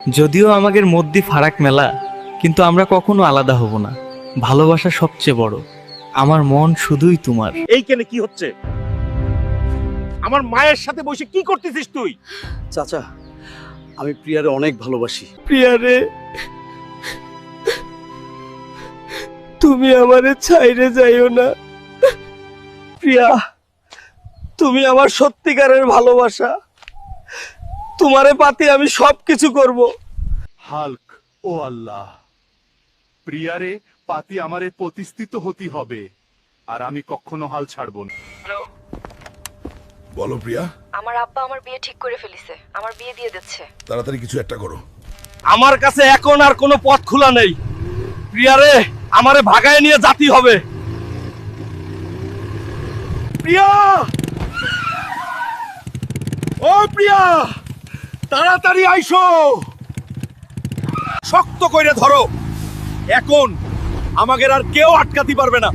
যদিও আমাদের মধ্যে ফারাক মেলা, কিন্তু আমরা কখনো আলাদা হব না। ভালোবাসা সবচেয়ে বড়। আমার মন শুধুই তোমার। এইখানে কি হচ্ছে? আমার মায়ের সাথে বসে কি করতেছিস তুই? চাচা, আমি প্রিয়ারে অনেক ভালোবাসি। প্রিয়ারে, তুমি আমারে ছাইরে যাইও না। প্রিয়া, তুমি আমার সত্যিকারের ভালোবাসা। তোমারে পাতে আমি সবকিছু করব। হাল্ক, ও আল্লাহ, প্রিয়ারে পাতি আমারে প্রতিষ্ঠিত হতে হবে, আর আমি কখনো হাল ছাড়ব না। বলো প্রিয়া, আমার আব্বা আমার বিয়ে ঠিক করে ফেলিছে, আমার বিয়ে দিয়ে দিচ্ছে। তাড়াতাড়ি কিছু একটা করো। আমার কাছে এখন আর কোনো পথ খোলা নেই। প্রিয়ারে আমারে ভাগায় নিয়ে জাতি হবে। প্রিয়া, ও প্রিয়া, তাড়াতাড়ি আইসো। শক্ত কইরে ধরো, এখন আমাদের আর কেউ আটকাতে পারবে না।